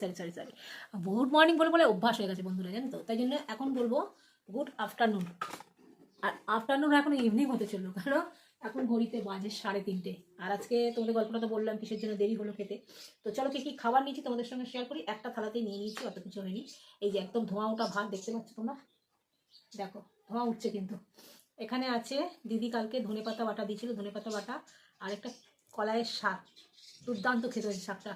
Sorry sorry sorry good morning বলে বলে অভ্যাস হয়ে গেছে বন্ধুরা, জানো তো, তাই জন্য এখন বলবো গুড আফটারনুন। আর আফটারনুন এখন ইভিনিং হতে চললো, কারণ এখন ঘড়িতে বাজে 3:30। আর আজকে তোমাদের গল্পটা তো বললাম কিসের জন্য দেরি হলো খেতে। তো চলো কি কি খাবার নিয়েছি তোমাদের সঙ্গে শেয়ার করি। একটা থালাতেই নিয়ে নিয়েছি, অত কিছু হয়নি। এই যে একদম ধোঁয়া ওঠা ভাত দেখতে পাচ্ছ তোমরা, দেখো ধোঁয়া উঠছে কিন্তু। এখানে আছে দিদি কালকে ধনেপাতা বাটা দিয়েছিল, ধনেপাতা বাটা। আর একটা কলাইয়ের শাক, দুর্দান্ত খেতে হয়েছে শাকটা।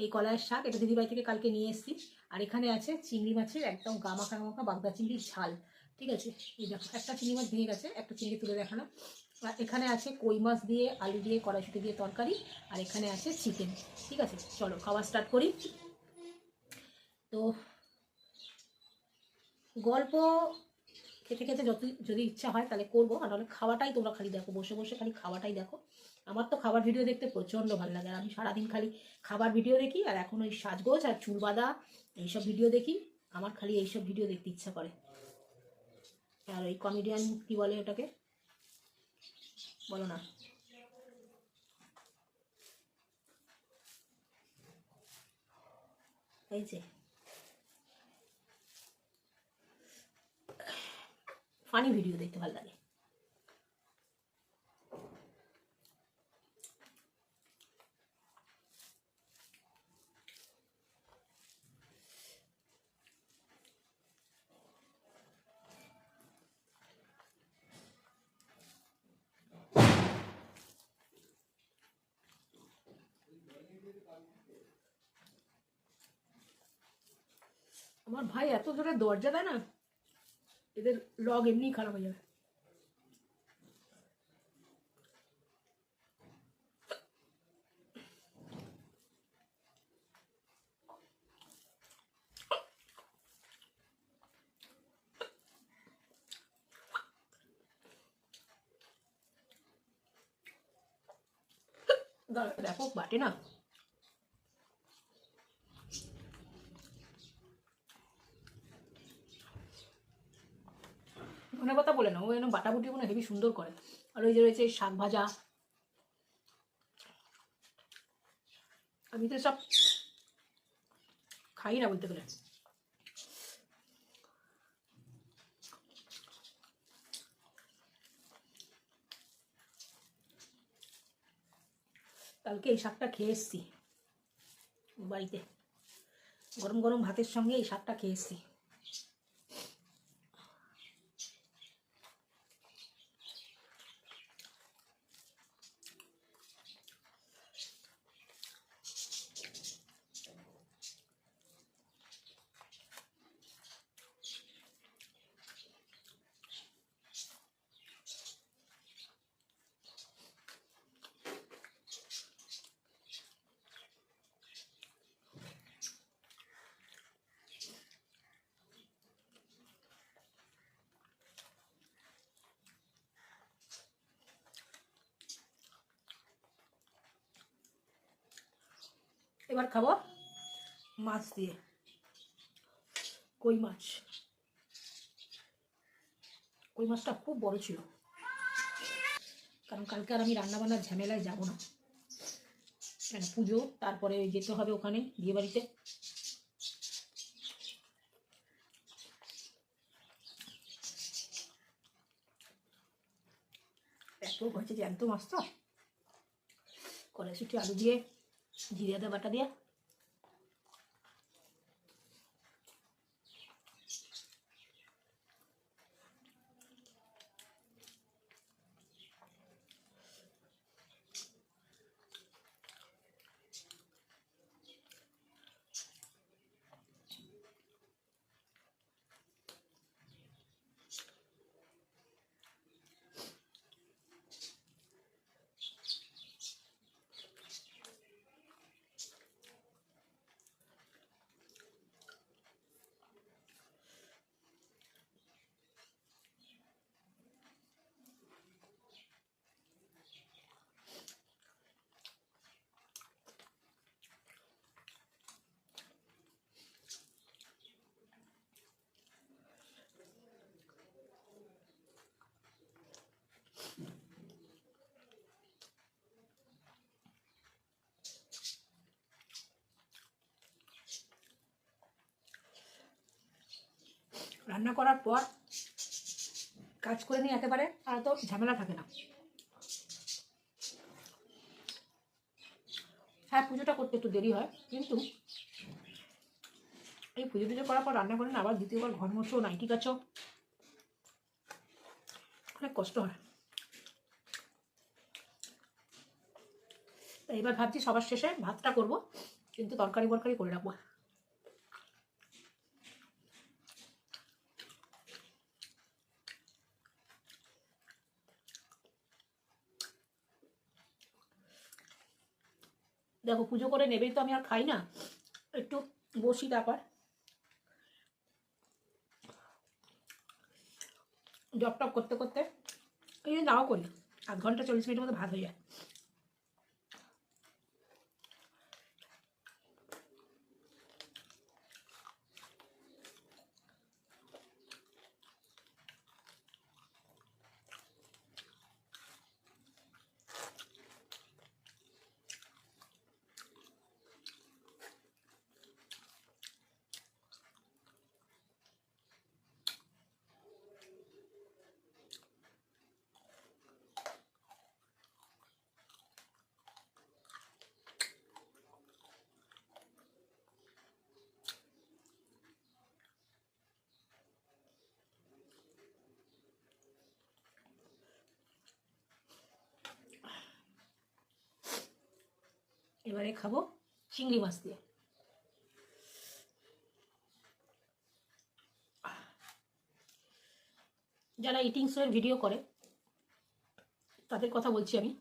এই কলাইয়ের শাক এটা দিদিবাড়ি থেকে কালকে নিয়ে এসেছি। আর এখানে আছে চিংড়ি মাছের একদম গামাখা গামাখা বাগদা চিংড়ির ঝাল। ঠিক আছে, এই দেখো একটা চিংড়ি মাছ ভেঙে গেছে, একটা চিংড়ি তুলে দেখালাম। আর এখানে আছে কই মাছ দিয়ে আলু দিয়ে কড়াইশুঁটি দিয়ে তরকারি। আর এখানে আছে চিকেন। ঠিক আছে, চলো খাওয়া স্টার্ট করি। তো গল্প খেতে খেতে যদি ইচ্ছা হয় তাহলে করবো, আর নাহলে খাওয়াটাই তোমরা খালি দেখো, বসে বসে খালি খাওয়াটাই দেখো। আমার তো খাবার ভিডিও দেখতে প্রচণ্ড ভালো লাগে, আর আমি সারাদিন খালি খাবার ভিডিও দেখি। আর এখন ওই সাজগোজ আর চুল বাঁধা এইসব ভিডিও দেখি। আমার খালি এইসব ভিডিও দেখতে ইচ্ছা করে। আর ওই কমেডিয়ান কি বলে ওটাকে, বলো না, এই যে ফানি ভিডিও দেখতে ভালো লাগে। আমার ভাই এত জোরে দরজা দেয় না, এদের লগ এমনিই খারাপ হয়ে যাবে। দেখো বাটে না, মনে কথা বলে না, ও যেন বাটাবুটি কোনো হেবি সুন্দর করে। আর ওই যে রয়েছে শাক ভাজা, আমি তো সব খাই না বলতে গেলে। কালকে এই শাকটা খেয়ে এসছি বাড়িতে, গরম গরম ভাতের সঙ্গে এই শাকটা খেয়ে এসছি। এবার খাবো মাছ দিয়ে, কই মাছ। কই মাছটা খুব বড় ছিল, কারণ কালকে আর আমি রান্নাবান্নার ঝামেলায় যাব না। পুজো, তারপরে যেতে হবে ওখানে বিয়ে বাড়িতে। এত হয়েছে জ্যান্ত মাছ তো, কড়াইশুঁটি আলু দিয়ে জিরে আদা বাটা দিয়ে। রান্না করার পর কাজ করে নিয়ে একেবারে আর তো ঝামেলা থাকে না। হ্যাঁ, পুজোটা করতে একটু দেরি হয়, কিন্তু এই পুজো টুজো করার পর রান্না করে না আবার দ্বিতীয়বার ঘর মোছো, নাইটি কাছো, অনেক কষ্ট হয়। এবার ভাবছি সবার শেষে ভাতটা করব, কিন্তু তরকারি বরকারি করে রাখবো। দেখো, পুজো করে নেবেই তো আমি আর খাই না, একটু বসি, তারপর জব টপ করতে করতে এই নাও করি 8 ঘন্টা 40 মিনিটের মধ্যে ভাত হয়ে যায়। এবারে খাবো চিংড়ি মাছ দিয়ে। যারা ইটিং শোয়ের ভিডিও করে তাদের কথা বলছি আমি,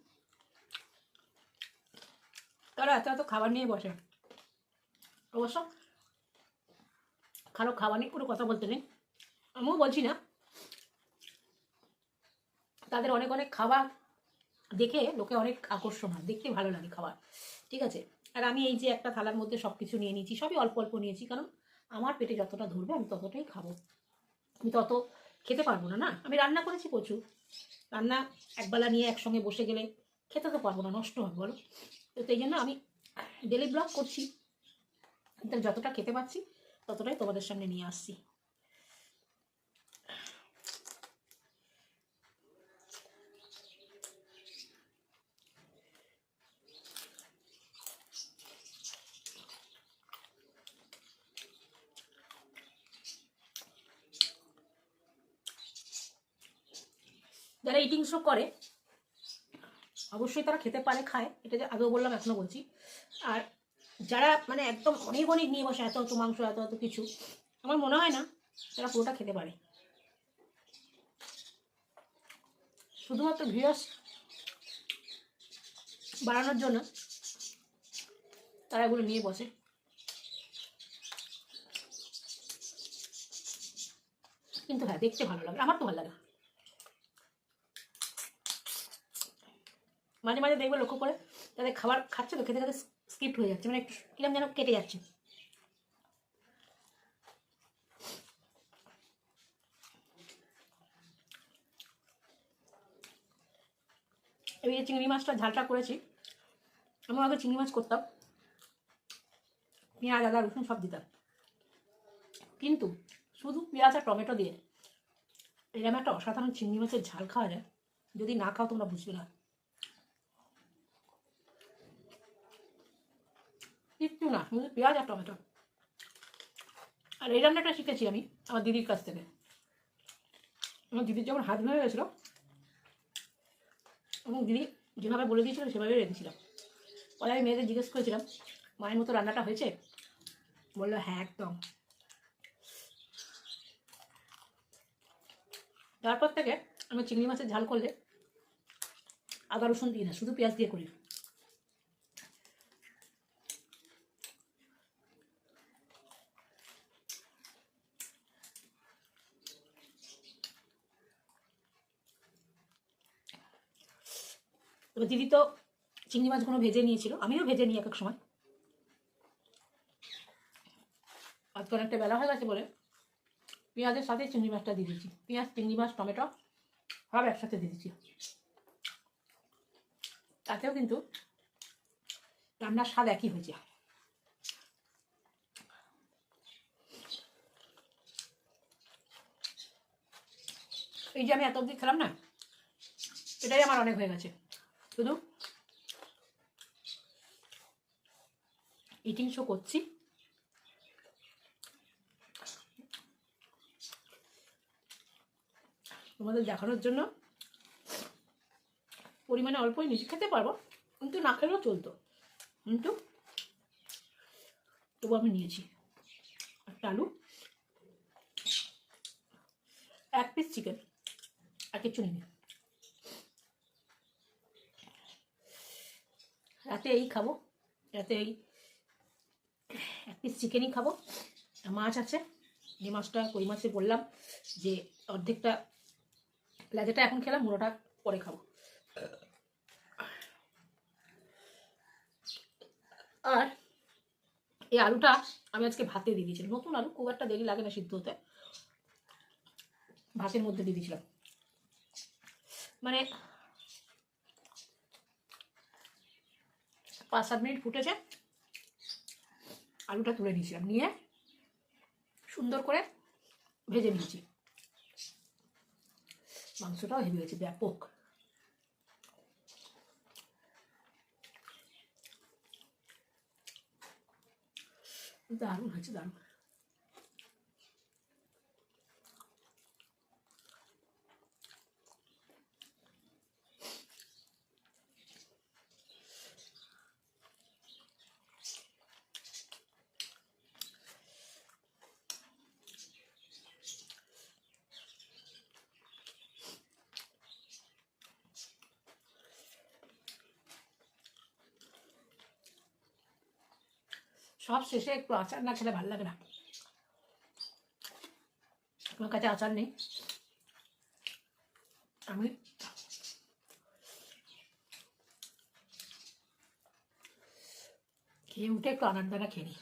তারা এত এত খাবার নিয়ে বসে। অবশ্য কারো খাবার নিয়ে কোনো কথা বলতে নেই, আমিও বলছি না। তাদের অনেক অনেক খাবার দেখে লোকে অনেক আকর্ষণ হয়, দেখতে ভালো লাগে খাবার, ঠিক আছে। আর আমি এই যে একটা থালার মধ্যে সব কিছু নিয়ে নিয়েছি, সবই অল্প অল্প নিয়েছি, কারণ আমার পেটে যতটা ধরবে আমি ততটাই খাবো। আমি তত খেতে পারবো না, না। আমি রান্না করেছি প্রচুর, রান্না একবেলা নিয়ে একসঙ্গে বসে গেলে খেতে তো পারবো না, নষ্ট হবে বলো। তো সেই জন্য আমি ডেলি ব্লগ করছি, কিন্তু যতটা খেতে পাচ্ছি ততটাই তোমাদের সামনে নিয়ে আসছি। যারা ইটিং শো করে অবশ্যই তারা খেতে পারে, খায়, এটা যে আগেও বললাম এখনো বলছি। আর যারা মানে একদম অনেক অনেক নিয়ে বসে, এত এত মাংস, এত এত কিছু, আমার মনে হয় না তারা পুরোটা খেতে পারে। শুধুমাত্র ভিউয়ার্স বাড়ানোর জন্য তারা এগুলো নিয়ে বসে। কিন্তু হ্যাঁ, দেখতে ভালো লাগে, আমার তো ভালো লাগে। মাঝে মাঝে দেখবে লক্ষ্য করে তাদের খাবার খাচ্ছে তো, খেতে খেতে স্কিপ্ট হয়ে যাচ্ছে, মানে একটু কিরম যেন কেটে যাচ্ছে। এই যে চিংড়ি মাছটা ঝালটা করেছি, আমি আগে চিংড়ি মাছ করতাম, পেঁয়াজ আদা রসুন সব দিতাম, কিন্তু শুধু পেঁয়াজ আর টমেটো দিয়ে এরকম একটা অসাধারণ চিংড়ি মাছের ঝাল খাওয়া যায়, যদি না খাও তোমরা বুঝবে না। কিচ্ছু না, শুধু পেঁয়াজ আর টমেটো। আর এই রান্নাটা শিখেছি আমি আমার দিদির কাছ থেকে। আমার দিদির যখন হাত ভেঙে গেছিলো, এবং দিদি যেভাবে বলে দিয়েছিল সেভাবেই রেখেছিলাম। পরে আমি মেয়েদের জিজ্ঞেস করেছিলাম মায়ের মতো রান্নাটা হয়েছে, বললো হ্যাঁ একদম। তারপর থেকে আমি চিংড়ি মাছের ঝাল করলে আদা রসুন দিই না, শুধু পেঁয়াজ দিয়ে করি। এবার দিদি তো চিংড়ি মাছগুলো ভেজে নিয়েছিল, আমিও ভেজে নিই এক এক সময়। আজকে অনেকটা বেলা হয়ে গেছে বলে পেঁয়াজের সাথে চিংড়ি মাছটা দিয়ে দিয়েছি, পেঁয়াজ চিংড়ি মাছ টমেটো সব একসাথে দিয়ে দিচ্ছি। তাতেও কিন্তু রান্নার স্বাদ একই হয়েছে। এই যে আমি এত অবধি খেলাম না, এটাই আমার অনেক হয়ে গেছে। শুধু ইটিং শো করছি, তোমাদের দেখানোর জন্য। পরিমাণে অল্পই নিচে খেতে পারবো, কিন্তু না খেলেও চলতো, কিন্তু তবু আমি নিয়েছি। একটা আলু, 1 পিস চিকেন, আর কিছু নিই। রাতে এই খাবো, রাতে এই 1 পিস চিকেনই খাবো। মাছ আছে, যে মাছটা কই মাছে বললাম যে অর্ধেকটা লেজাটা এখন খেলাম, মুড়োটা পরে খাবো। আর এই আলুটা আমি আজকে ভাতে দিয়ে দিয়েছিলাম, নতুন আলু, খুব একটা দেরি লাগে না সিদ্ধ হতে, ভাতের মধ্যে দিয়ে দিয়েছিলাম। মানে 5-7 মিনিট ফুটেছে, আলুটা তুলে নিয়েছিলাম, নিয়ে সুন্দর করে ভেজে নিয়েছি। মাংসটাও হেভি হয়েছে, ব্যাপক। দারুণ হয়েছে, দারুণ। সব শেষে একটু আচার না খেলে ভালো লাগে না। আমার কাছে আচার নেই, আমি খেয়ে উঠে একটু আনার দানা খেয়ে নিই।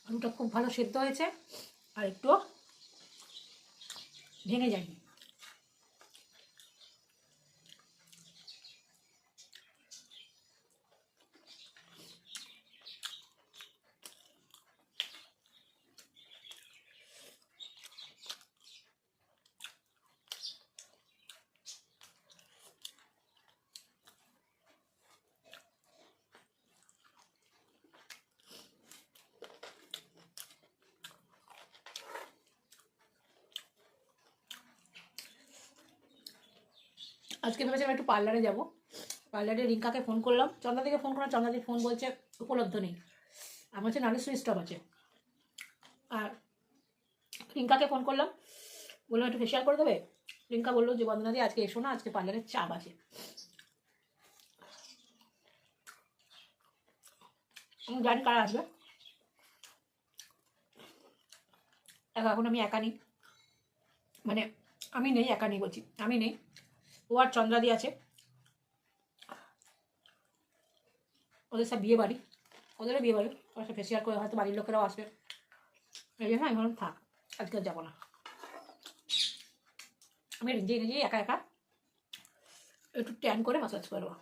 আলুটা খুব ভালো সেদ্ধ হয়েছে, আর একটু ভেঙে যায়নি। আজকে ভেবেছিলাম একটু পার্লারে যাবো, পার্লারে রিঙ্কাকে ফোন করলাম, চন্দ্রাদিকে ফোন করলাম, চন্দ্রাদি ফোন বলছে উপলব্ধ নেই। আমার হচ্ছে নালে সুইচ অফ আছে। আর রিঙ্কাকে ফোন করলাম, বললাম একটু ফেসিয়াল করে দেবে। রিঙ্কা বললো যে বন্দনাদি আজকে এসো না, আজকে পার্লারে চাপ আছে। আমি জানি কারা আসবে, এখন আমি একা নেই, মানে আমি নেই, একা নেই বলছি, আমি নেই, ও আর চন্দ্রাদি আছে, ওদের সব বিয়ে বাড়ি, ওদেরও বিয়ে বাড়ি, ওরা সব ফেসিয়াল করে হয়তো বাড়ির লোকেরাও আসবে। এই জন্য আমি ভাবলাম থাক, আজকে যাবো না, আমি নিজেই নিজেই একা একা একটু ট্যান করে মাসাজ করবো।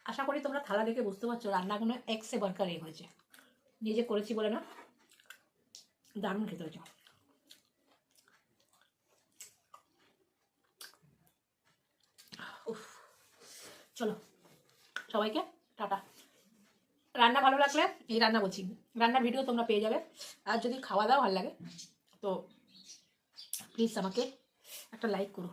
আশা করি তোমরা থালা দেখে বুঝতে পারছো রান্নাগুলো এক্সে বারকার হয়েছে, নিজে করেছি বলে না, দারুণ খেতে হয়েছে। উফ, চলো সবাইকে টাটা। রান্না ভালো লাগলে, এই রান্না বলছি, রান্নার ভিডিও তোমরা পেয়ে যাবে। আর যদি খাওয়া দাওয়া ভালো লাগে তো প্লিজ আমাকে একটা লাইক করো।